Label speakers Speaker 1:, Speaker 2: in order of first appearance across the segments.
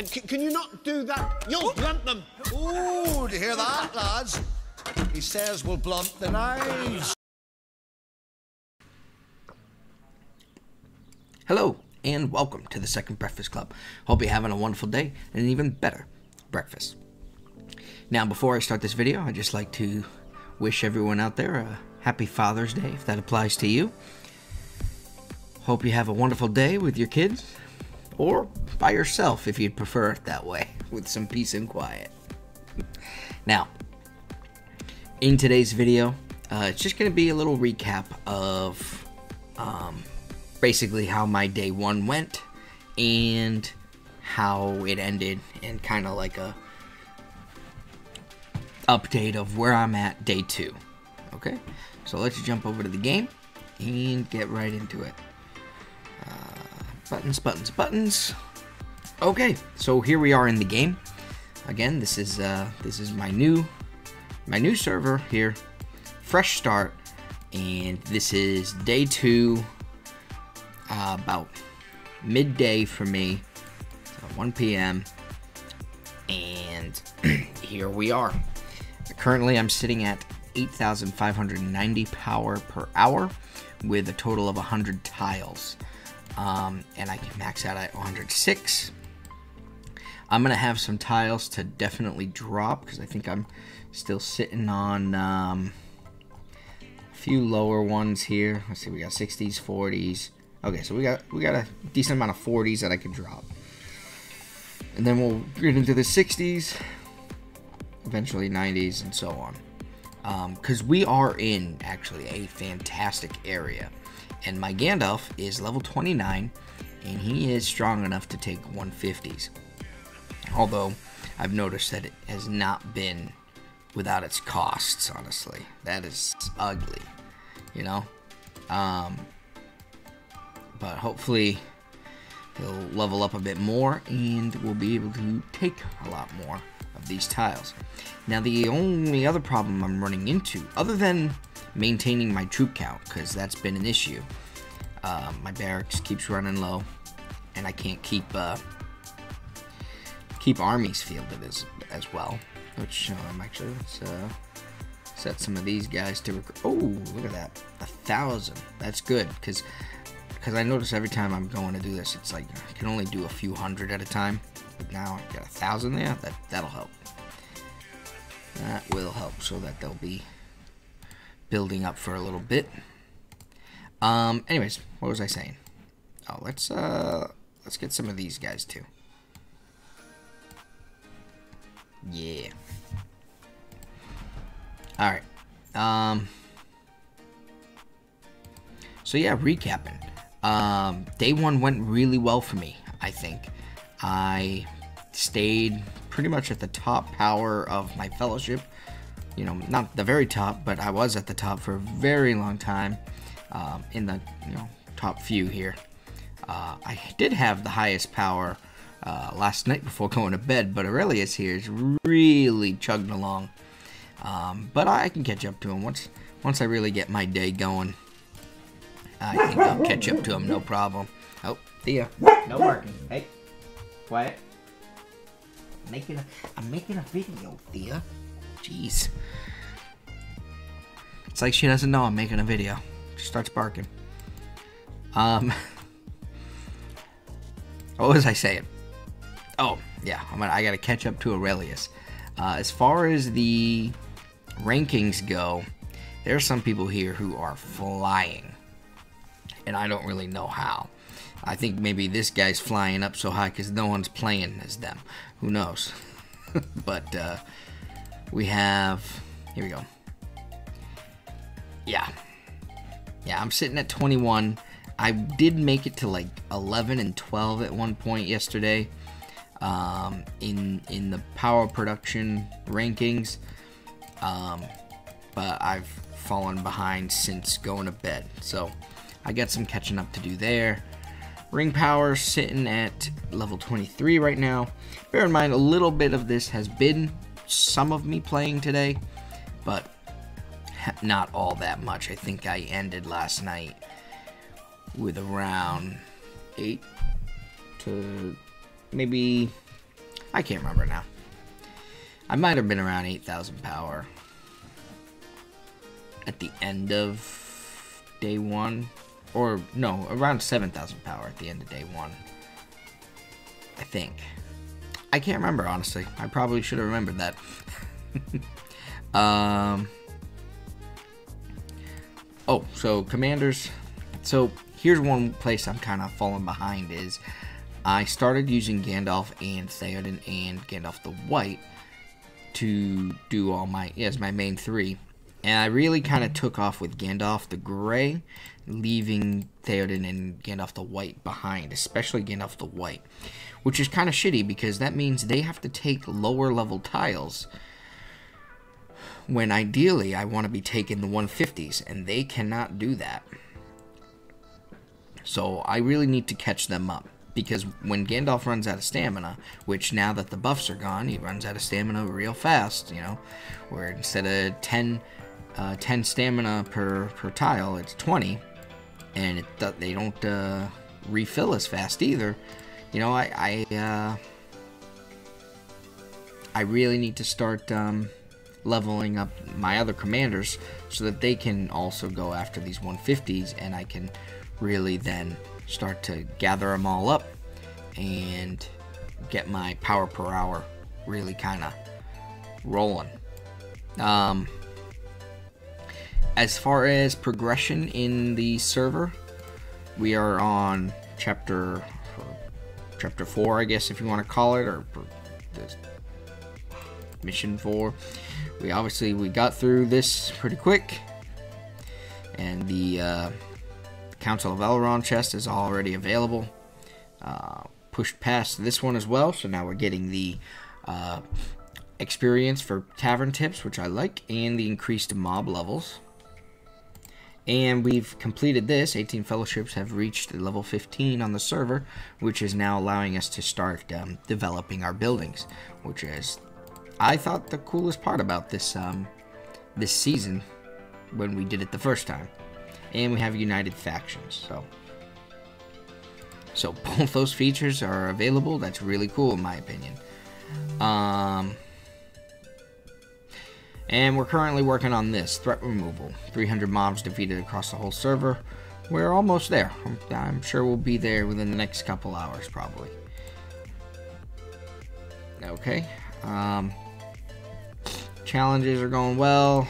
Speaker 1: And can you not do that? You'll blunt them.
Speaker 2: Ooh, do you hear that, lads? He says we'll blunt the knives.
Speaker 3: Hello, and welcome to the Second Breakfast Club. Hope you're having a wonderful day and an even better breakfast. Now, before I start this video, I'd just like to wish everyone out there a happy Father's Day, if that applies to you. Hope you have a wonderful day with your kids, or by yourself if you'd prefer it that way, with some peace and quiet. Now, in today's video, it's just going to be a little recap of basically how my day one went and how it ended, and kind of like a update of where I'm at day two. Okay, so let's jump over to the game and get right into it. Buttons. Okay, so here we are in the game. Again, this is my new server here, fresh start, and this is day two, about midday for me, 1 p.m. and here we are. Currently, I'm sitting at 8,590 power per hour with a total of 100 tiles. And I can max out at 106. I'm going to have some tiles to definitely drop because I think I'm still sitting on a few lower ones here. Let's see, we got 60s, 40s. Okay, so we got a decent amount of 40s that I can drop. And then we'll get into the 60s, eventually 90s, and so on. Because we are in actually a fantastic area. And my Gandalf is level 29, and he is strong enough to take 150s. Although, I've noticed that it has not been without its costs, honestly. That is ugly, you know? But hopefully, he'll level up a bit more, and we'll be able to take a lot more of these tiles. Now, the only other problem I'm running into, other than maintaining my troop count, because that's been an issue. My barracks keeps running low, and I can't keep armies fielded as well. Which actually, let's set some of these guys to recruit. Oh, look at that, 1,000. That's good, because I notice every time I'm going to do this, it's like I can only do a few hundred at a time. But now I got 1,000 there. That'll help. That will help, so that they'll be building up for a little bit. Anyways, what was I saying? Oh, let's get some of these guys too. Yeah. All right. So yeah, recapping. Day one went really well for me, I think. I stayed pretty much at the top power of my fellowship. You know, not the very top, but I was at the top for a very long time, in the top few here. I did have the highest power last night before going to bed, but Aurelius here is really chugging along. But I can catch up to him once I really get my day going. I think I'll catch up to him, no problem. Oh, Thea, no barking. Hey, quiet. I'm making a video, Thea. Jeez. It's like she doesn't know I'm making a video. She starts barking. What was I saying? Oh, yeah, I gotta catch up to Aurelius. As far as the rankings go, there are some people here who are flying. And I don't really know how. I think maybe this guy's flying up so high because no one's playing as them. Who knows? But, we have... Here we go. Yeah, I'm sitting at 21. I did make it to like 11 and 12 at one point yesterday. In the power production rankings. But I've fallen behind since going to bed. So, I got some catching up to do there. Ring power sitting at level 23 right now. Bear in mind, a little bit of this has been some of me playing today, but not all that much. I think I ended last night with around 8 to maybe I can't remember now. I might have been around 8,000 power at the end of day 1. Or, no, around 7,000 power at the end of day 1. I think. I can't remember, honestly. I probably should have remembered that. Oh, so commanders. So here's one place I'm kind of falling behind is I started using Gandalf and Theoden and Gandalf the White to do all my, as my main 3. And I really kind of took off with Gandalf the Gray, leaving Theoden and Gandalf the White behind, especially Gandalf the White, which is kind of shitty because that means they have to take lower level tiles when ideally I want to be taking the 150s, and they cannot do that. So I really need to catch them up. Because when Gandalf runs out of stamina, which now that the buffs are gone, he runs out of stamina real fast, you know, where instead of 10 stamina per tile, it's 20, and they don't refill as fast either. You know, I really need to start leveling up my other commanders so that they can also go after these 150s, and I can really then start to gather them all up and get my power per hour really kind of rolling. As far as progression in the server, we are on chapter 4, I guess, if you want to call it, or mission 4. We got through this pretty quick, and the Council of Elrond chest is already available. Pushed past this one as well, so now we're getting the experience for tavern tips, which I like, and the increased mob levels. And we've completed this. 18 fellowships have reached level 15 on the server, which is now allowing us to start developing our buildings, which is, I thought, the coolest part about this this season when we did it the first time. And we have united factions, so both those features are available. That's really cool in my opinion. And we're currently working on this threat removal. 300 mobs defeated across the whole server. We're almost there. I'm sure we'll be there within the next couple hours probably. Okay. Challenges are going well.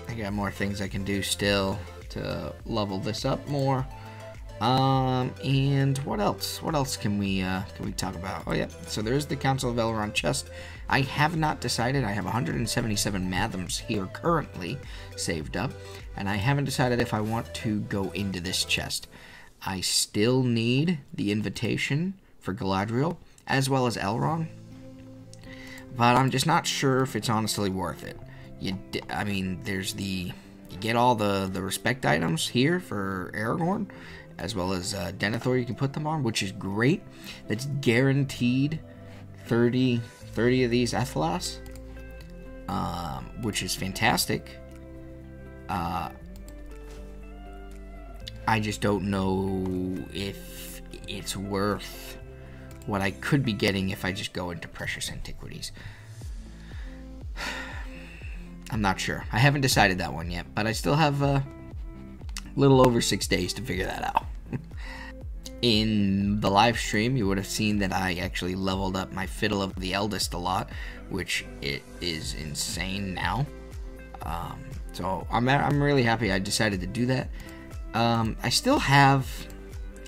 Speaker 3: I got more things I can do still to level this up more. And what else? What else can we talk about? Oh yeah, so there's the Council of Elrond chest. I have not decided. I have 177 Mathams here currently saved up, and I haven't decided if I want to go into this chest. I still need the invitation for Galadriel as well as Elrond, but I'm just not sure if it's honestly worth it. I mean, there's you get all the respect items here for Aragorn, as well as Denethor you can put them on, which is great. That's guaranteed 30 of these Ethelas, which is fantastic. I just don't know if it's worth what I could be getting if I just go into Precious Antiquities. I'm not sure. I haven't decided that one yet, but I still have a little over 6 days to figure that out. In the live stream, you would have seen that I actually leveled up my Fiddle of the Eldest a lot, which it is insane now. So I'm really happy I decided to do that. I still have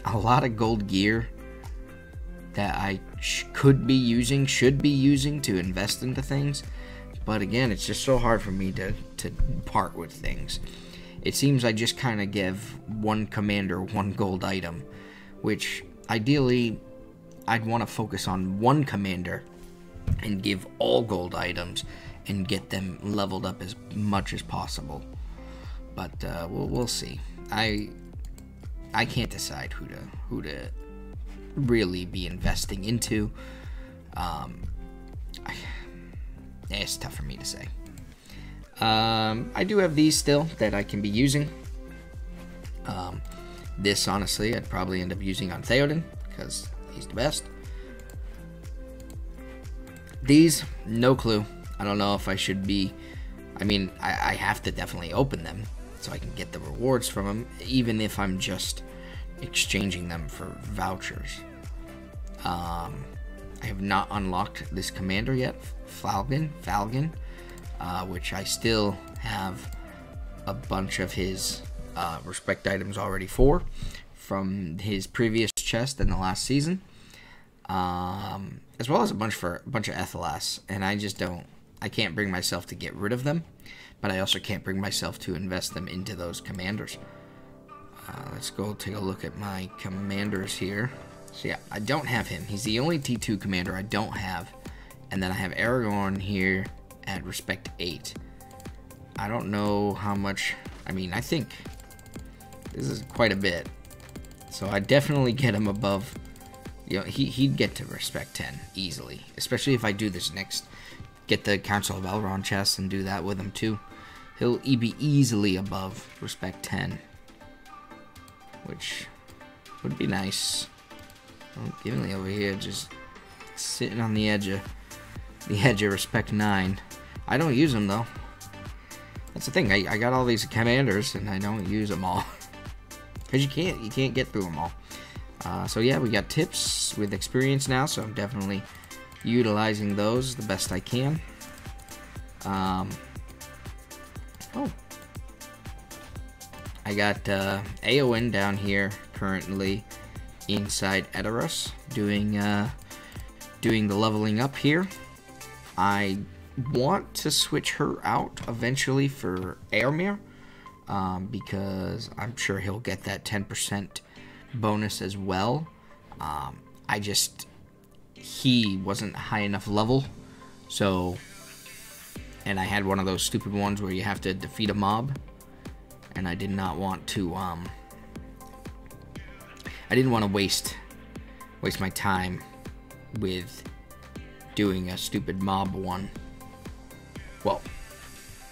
Speaker 3: a lot of gold gear that I should be using to invest into things. But again, it's just so hard for me to part with things. It seems I just kind of give one commander one gold item, which ideally I'd want to focus on one commander and give all gold items and get them leveled up as much as possible. But we'll see. I can't decide who to really be investing into. It's tough for me to say. I do have these still that I can be using. This, honestly, I'd probably end up using on Theoden, because he's the best. These, no clue. I don't know if I should be... I mean, I have to definitely open them so I can get the rewards from them, even if I'm just exchanging them for vouchers. I have not unlocked this commander yet, Falcon, which I still have a bunch of his respect items already from his previous chest in the last season, as well as a bunch of Ethelas, and I can't bring myself to get rid of them, but I also can't bring myself to invest them into those commanders. Let's go take a look at my commanders here. So yeah, I don't have him. He's the only T2 commander I don't have. And then I have Aragorn here at respect 8. I don't know how much... I mean, I think this is quite a bit. So I definitely get him above... You know, he'd get to respect 10 easily. Especially if I do this next... Get the Council of Elrond chest and do that with him too. He'll be easily above respect 10. Which would be nice. Oh, Gimli over here just sitting on the edge of respect 9. I don't use them though. That's the thing. I got all these commanders and I don't use them all because you can't get through them all. So yeah, we got tips with experience now, so I'm definitely utilizing those the best I can. Oh, I got Eowyn down here currently inside Edoras doing the leveling up here. I want to switch her out eventually for Eormir, because I'm sure he'll get that 10% bonus as well. He wasn't high enough level, so, and I had one of those stupid ones where you have to defeat a mob, and I did not want to, I didn't want to waste my time with doing a stupid mob one. Well,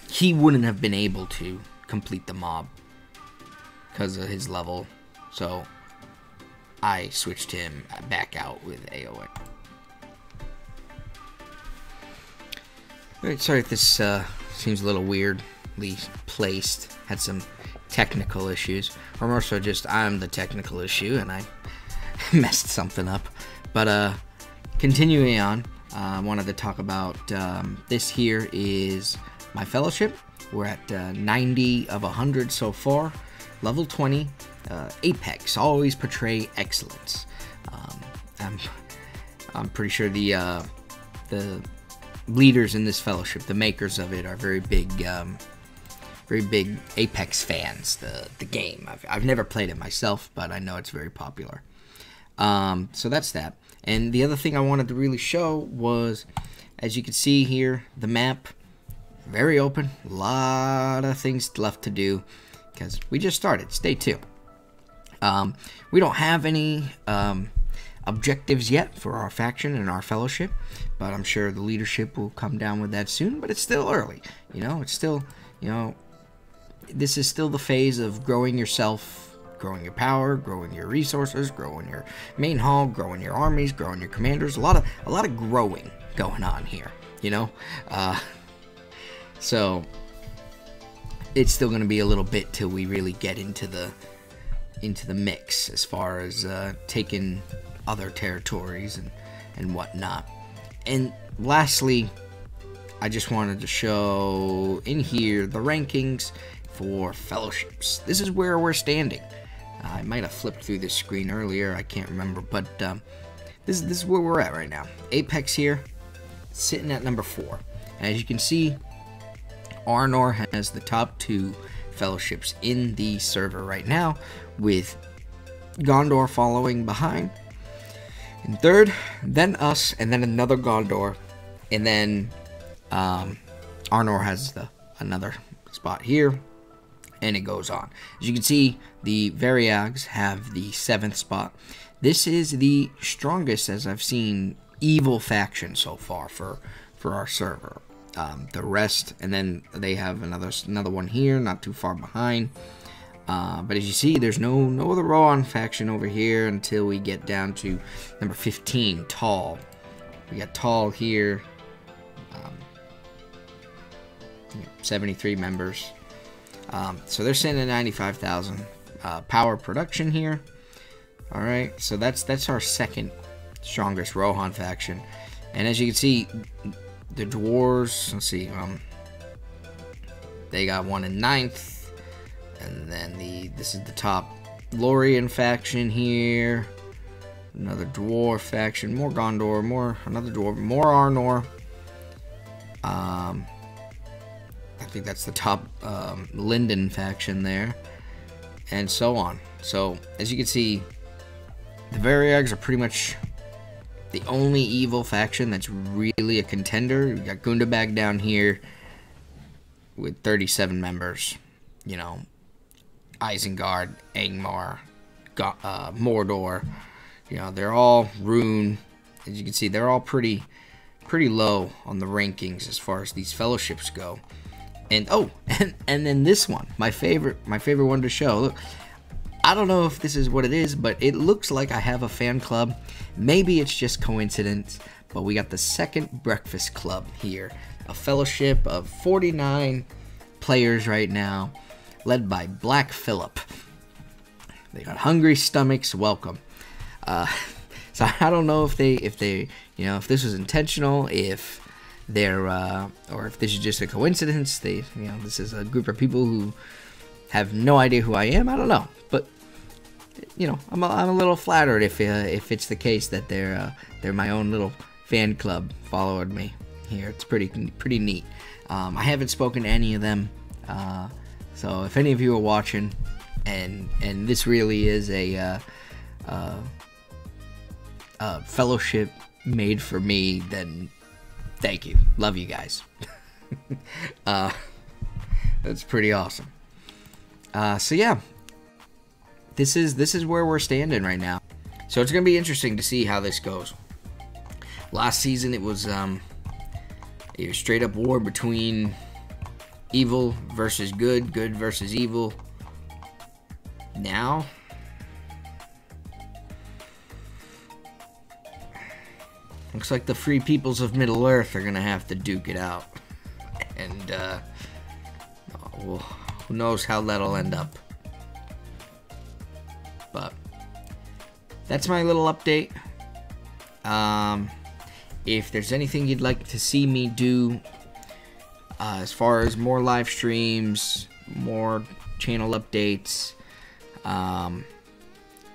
Speaker 3: he wouldn't have been able to complete the mob because of his level, so I switched him back out with Eowyn. Alright, sorry if this seems a little weirdly placed. Had some technical issues. Or more so just I'm the technical issue and I messed something up. But continuing on, I wanted to talk about this here is my fellowship. We're at 90 of 100 so far. Level 20. Apex. Always portray excellence. I'm pretty sure the leaders in this fellowship, the makers of it, are very big Apex fans. The game. I've never played it myself, but I know it's very popular. So that's that. And the other thing I wanted to really show was, as you can see here, the map, very open. A lot of things left to do because we just started. Stay tuned. We don't have any objectives yet for our faction and our fellowship, but I'm sure the leadership will come down with that soon. But it's still early, you know. It's still, you know, this is still the phase of growing yourself, growing your power, growing your resources, growing your main hall, growing your armies, growing your commanders. A lot of growing going on here, you know. So it's still going to be a little bit till we really get into the mix as far as taking other territories and whatnot. And lastly, I just wanted to show in here the rankings for fellowships. This is where we're standing. I might have flipped through this screen earlier, I can't remember, but this is where we're at right now. Apex here, sitting at number 4. As you can see, Arnor has the top 2 fellowships in the server right now, with Gondor following behind in 3rd, then us, and then another Gondor, and then Arnor has another spot here, and it goes on. As you can see, the Variags have the 7th spot. This is the strongest, as I've seen, evil faction so far for our server. The rest, and then they have another one here, not too far behind. But as you see, there's no other Rohan faction over here until we get down to number 15, Tall. We got Tall here, 73 members. So they're sitting at 95,000 power production here. All right, so that's our second strongest Rohan faction, and as you can see, the dwarves. Let's see, they got one in 9th, and then this is the top Lorien faction here. Another dwarf faction, more Gondor, another dwarf, more Arnor. I think that's the top Linden faction there, and so on. So as you can see, the Varyags are pretty much the only evil faction that's really a contender. We got Gundabad down here with 37 members. You know, Isengard, Angmar, Mordor. You know, they're all Rune. As you can see, they're all pretty low on the rankings as far as these fellowships go. And oh, and then this one, my favorite one to show. Look, I don't know if this is what it is, but it looks like I have a fan club. Maybe it's just coincidence, but we got the second Breakfast Club here, a fellowship of 49 players right now, led by Black Phillip. They got hungry stomachs. Welcome. So I don't know if they, you know, if this was intentional, if they're, or if this is just a coincidence. You know, this is a group of people who have no idea who I am. I don't know, but you know, I'm a little flattered if it's the case that they're my own little fan club following me here. It's pretty neat. I haven't spoken to any of them, so if any of you are watching, and this really is a fellowship made for me, then thank you. Love you guys. That's pretty awesome. So yeah, this is where we're standing right now. So it's gonna be interesting to see how this goes. Last season it was straight up war between evil versus good, good versus evil. Now looks like the free peoples of Middle Earth are gonna have to duke it out, and well, who knows how that'll end up. But that's my little update. If there's anything you'd like to see me do, as far as more live streams, more channel updates,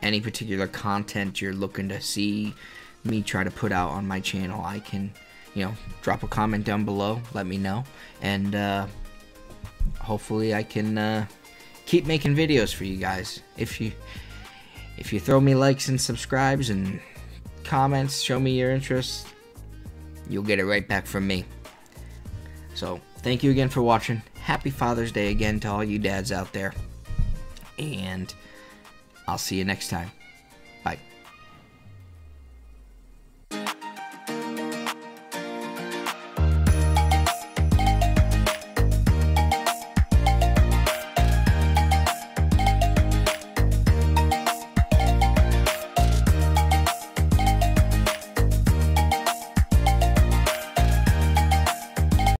Speaker 3: any particular content you're looking to see me try to put out on my channel, I can, you know, drop a comment down below, let me know, and hopefully I can keep making videos for you guys. If you throw me likes and subscribes and comments, show me your interest, you'll get it right back from me. So thank you again for watching. Happy Father's Day again to all you dads out there, and I'll see you next time. Bye.